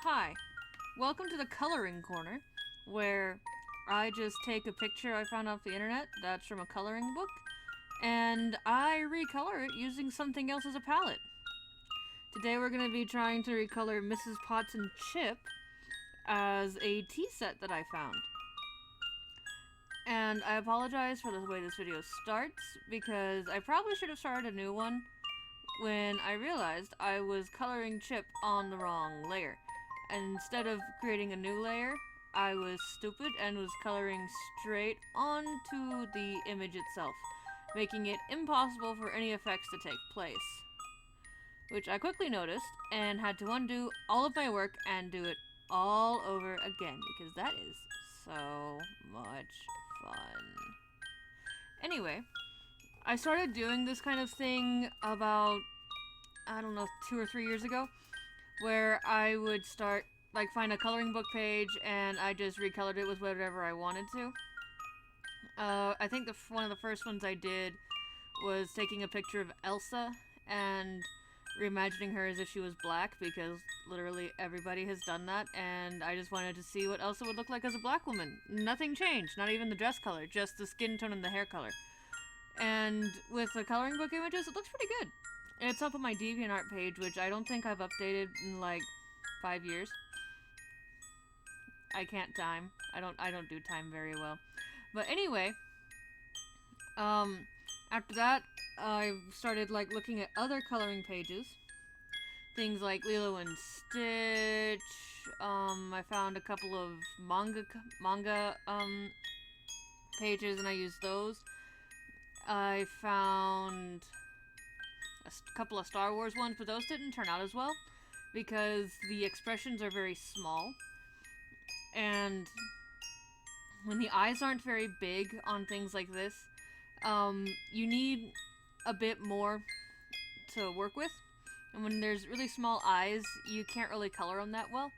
Hi, welcome to the Coloring Corner, where I just take a picture I found off the internet that's from a coloring book, and I recolor it using something else as a palette. Today we're going to be trying to recolor Mrs. Potts and Chip as a tea set that I found. And I apologize for the way this video starts, because I probably should have started a new one when I realized I was coloring Chip on the wrong layer. And instead of creating a new layer, I was stupid and was coloring straight onto the image itself, making it impossible for any effects to take place. Which I quickly noticed and had to undo all of my work and do it all over again, because that is so much fun. Anyway, I started doing this kind of thing about, I don't know, 2 or 3 years ago, where I would start, find a coloring book page and I just recolored it with whatever I wanted to. I think one of the first ones I did was taking a picture of Elsa and reimagining her as if she was black, because literally everybody has done that, and I just wanted to see what Elsa would look like as a black woman. Nothing changed, not even the dress color, just the skin tone and the hair color. And with the coloring book images, it looks pretty good. It's up on my DeviantArt page, which I don't think I've updated in 5 years. I can't time. I don't do time very well. But anyway, after that, I started looking at other coloring pages. Things like Lilo and Stitch. I found a couple of manga pages and I used those. I found a couple of Star Wars ones, but those didn't turn out as well because the expressions are very small, and when the eyes aren't very big on things like this, you need a bit more to work with, and when there's really small eyes, you can't really color them that well,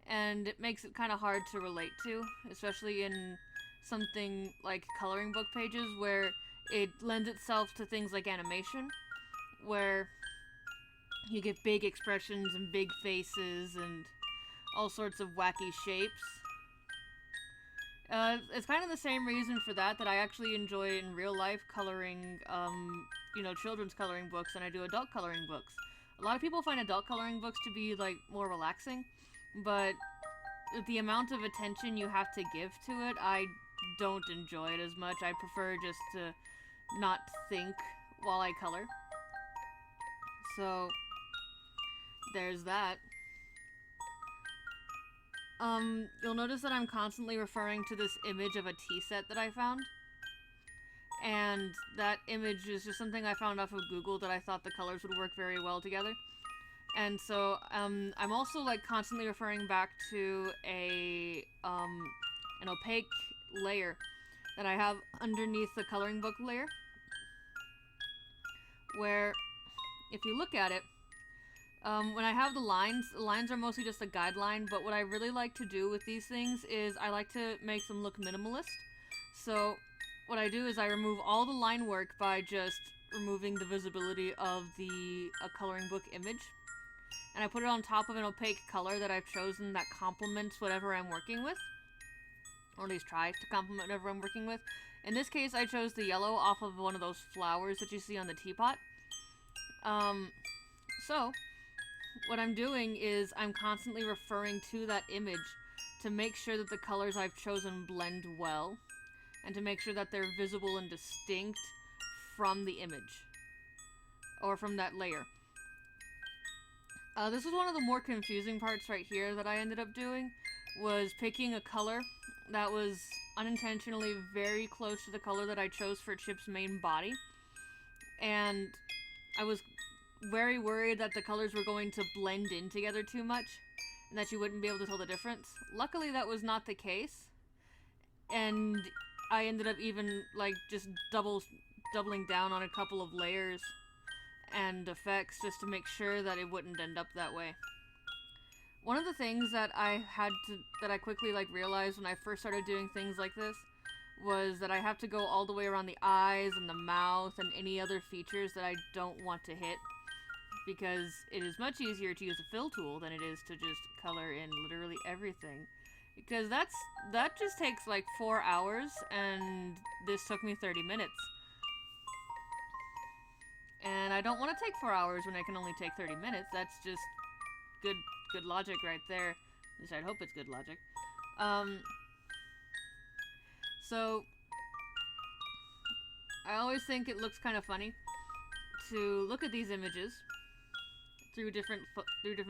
and it makes it kind of hard to relate to, especially in something like coloring book pages where it lends itself to things like animation, where you get big expressions and big faces and all sorts of wacky shapes. It's kind of the same reason for that I actually enjoy in real life coloring, children's coloring books than I do adult coloring books. A lot of people find adult coloring books to be, more relaxing, but the amount of attention you have to give to it, I don't enjoy it as much. I prefer just to not think while I color. So, there's that. You'll notice that I'm constantly referring to this image of a tea set that I found. And that image is just something I found off of Google that I thought the colors would work very well together. And so, I'm also, constantly referring back to an opaque layer that I have underneath the coloring book layer, where, if you look at it, when I have the lines are mostly just a guideline, but what I really like to do with these things is I like to make them look minimalist. So what I do is I remove all the line work by just removing the visibility of the coloring book image, and I put it on top of an opaque color that I've chosen that complements whatever I'm working with, or at least try to complement whatever I'm working with. In this case, I chose the yellow off of one of those flowers that you see on the teapot. So what I'm doing is I'm constantly referring to that image to make sure that the colors I've chosen blend well, and to make sure that they're visible and distinct from the image, or from that layer. This is one of the more confusing parts right here that I ended up doing, was picking a color that was unintentionally very close to the color that I chose for Chip's main body, and I was very worried that the colors were going to blend in together too much, and that you wouldn't be able to tell the difference. Luckily, that was not the case, and I ended up even, just doubling down on a couple of layers and effects just to make sure that it wouldn't end up that way. One of the things that I quickly, realized when I first started doing things like this was that I have to go all the way around the eyes and the mouth and any other features that I don't want to hit, because it is much easier to use a fill tool than it is to just color in literally everything. Because that just takes like 4 hours, and this took me 30 minutes. And I don't want to take 4 hours when I can only take 30 minutes. That's just good logic right there. At least I'd hope it's good logic. So I always think it looks kind of funny to look at these images through different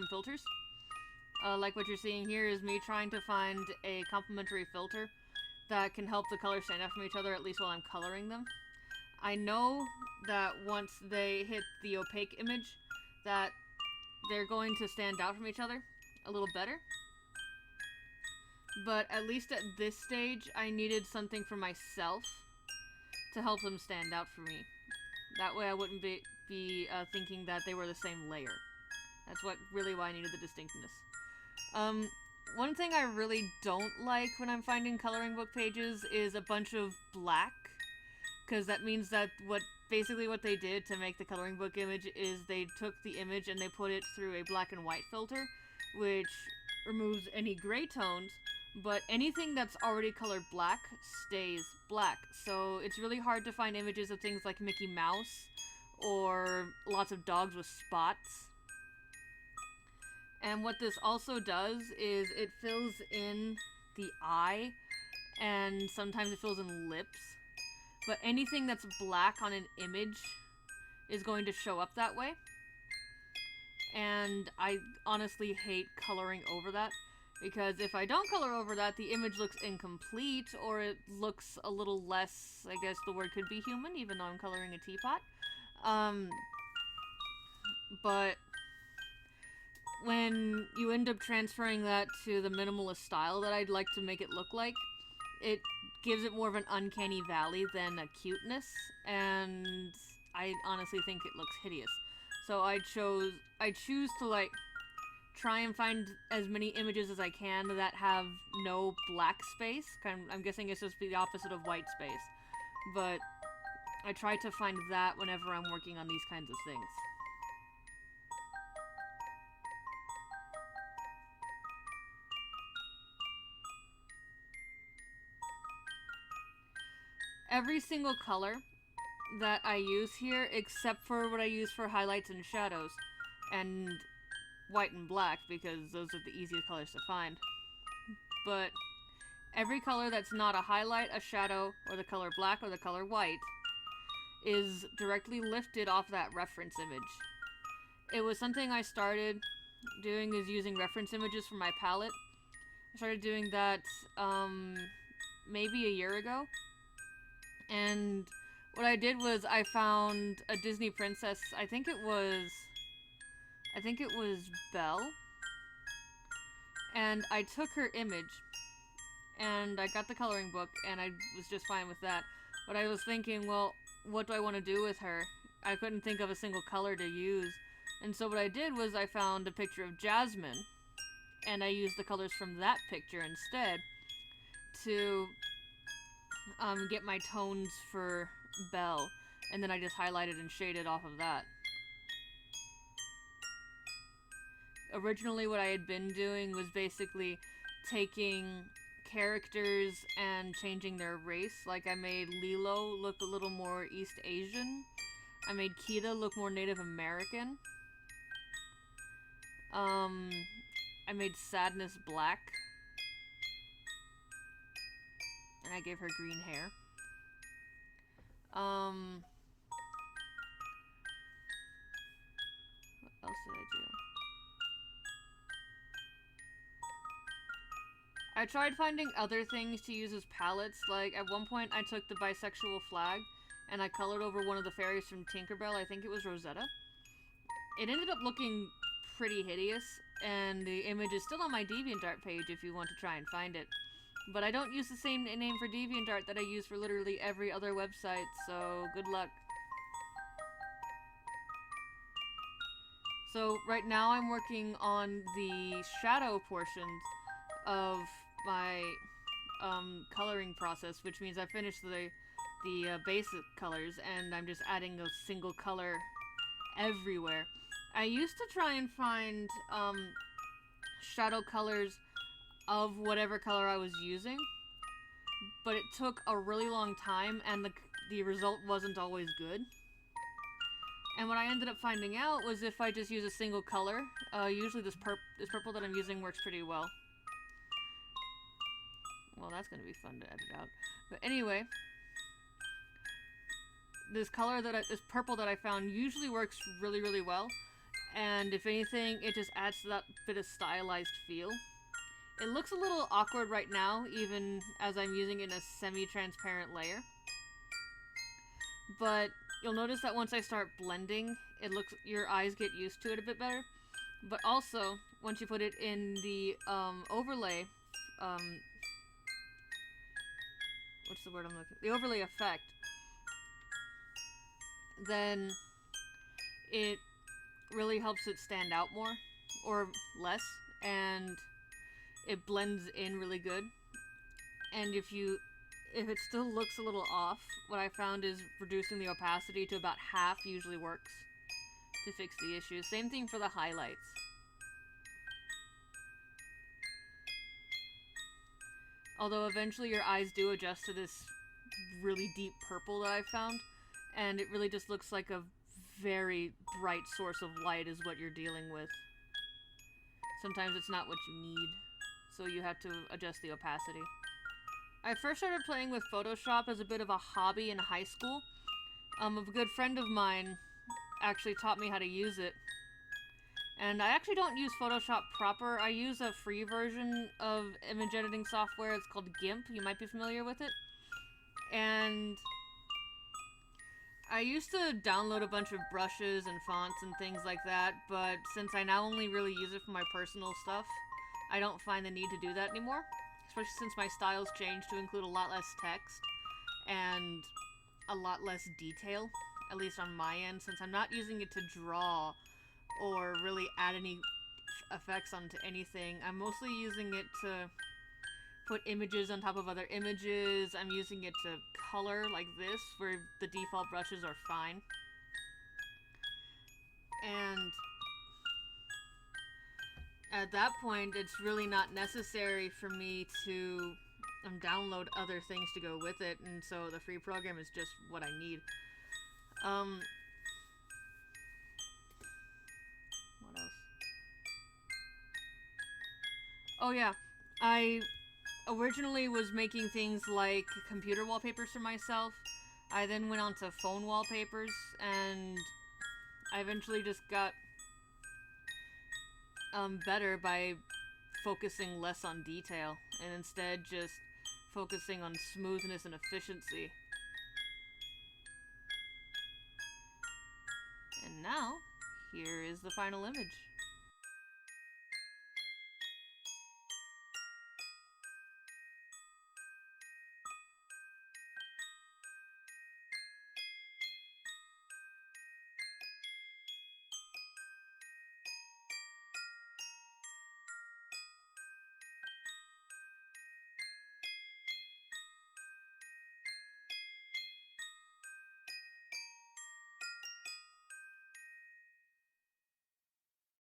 filters. Like what you're seeing here is me trying to find a complementary filter that can help the colors stand out from each other, at least while I'm coloring them. I know that once they hit the opaque image, that they're going to stand out from each other a little better. But at least at this stage, I needed something for myself to help them stand out for me. That way I wouldn't be thinking that they were the same layer. That's why I needed the distinctness. One thing I really don't like when I'm finding coloring book pages is a bunch of black. Because that means that basically what they did to make the coloring book image is they took the image and they put it through a black and white filter, which removes any gray tones, but anything that's already colored black stays black. So it's really hard to find images of things like Mickey Mouse or lots of dogs with spots. And what this also does is it fills in the eye, and sometimes it fills in lips. But anything that's black on an image is going to show up that way. And I honestly hate coloring over that, because if I don't color over that, the image looks incomplete, or it looks a little less, I guess the word could be human, even though I'm coloring a teapot. But when you end up transferring that to the minimalist style that I'd like to make it look like, it gives it more of an uncanny valley than a cuteness, and I honestly think it looks hideous. So I choose to like try and find as many images as I can that have no black space. I'm guessing it's just the opposite of white space, but I try to find that whenever I'm working on these kinds of things. Every single color that I use here, except for what I use for highlights and shadows, and white and black, because those are the easiest colors to find. But every color that's not a highlight, a shadow, or the color black or the color white is directly lifted off that reference image. It was something I started doing, is using reference images for my palette. I started doing that maybe a year ago. And what I did was I found a Disney princess, I think it was Belle. And I took her image, and I got the coloring book, and I was just fine with that. But I was thinking, well, what do I want to do with her? I couldn't think of a single color to use. And so what I did was I found a picture of Jasmine, and I used the colors from that picture instead to get my tones for Belle, and then I just highlighted and shaded off of that. Originally what I had been doing was basically taking characters and changing their race. Like I made Lilo look a little more East Asian. I made Kida look more Native American. I made Sadness black. And I gave her green hair. What else did I do? I tried finding other things to use as palettes. Like, at one point I took the bisexual flag and I colored over one of the fairies from Tinkerbell. I think it was Rosetta. It ended up looking pretty hideous, and the image is still on my DeviantArt page if you want to try and find it. But I don't use the same name for DeviantArt that I use for literally every other website, so good luck. So right now I'm working on the shadow portions of my coloring process, which means I finished the basic colors, and I'm just adding a single color everywhere. I used to try and find shadow colors of whatever color I was using, but it took a really long time and the result wasn't always good. And what I ended up finding out was if I just use a single color, usually this purple that I'm using works pretty well. Well, that's going to be fun to edit out. But anyway, this purple that I found usually works really, really well. And if anything, it just adds to that bit of stylized feel. It looks a little awkward right now, even as I'm using it in a semi-transparent layer. But you'll notice that once I start blending, your eyes get used to it a bit better. But also, once you put it in the overlay, what's the word I'm looking? The overlay effect, then it really helps it stand out more, or less, and it blends in really good. And if it still looks a little off, what I found is reducing the opacity to about half usually works to fix the issue. Same thing for the highlights. Although eventually your eyes do adjust to this really deep purple that I found, and it really just looks like a very bright source of light is what you're dealing with. Sometimes it's not what you need, so you have to adjust the opacity. I first started playing with Photoshop as a bit of a hobby in high school. A good friend of mine actually taught me how to use it. And I actually don't use Photoshop proper. I use a free version of image editing software. It's called GIMP. You might be familiar with it. And I used to download a bunch of brushes and fonts and things like that, but since I now only really use it for my personal stuff, I don't find the need to do that anymore. Especially since my styles changed to include a lot less text and a lot less detail, at least on my end, since I'm not using it to draw or really add any effects onto anything. I'm mostly using it to put images on top of other images. I'm using it to color like this, where the default brushes are fine. And at that point, it's really not necessary for me to download other things to go with it, and so the free program is just what I need. What else? Oh yeah, I originally was making things like computer wallpapers for myself. I then went on to phone wallpapers, and I eventually just got better by focusing less on detail and instead just focusing on smoothness and efficiency. And now, here is the final image.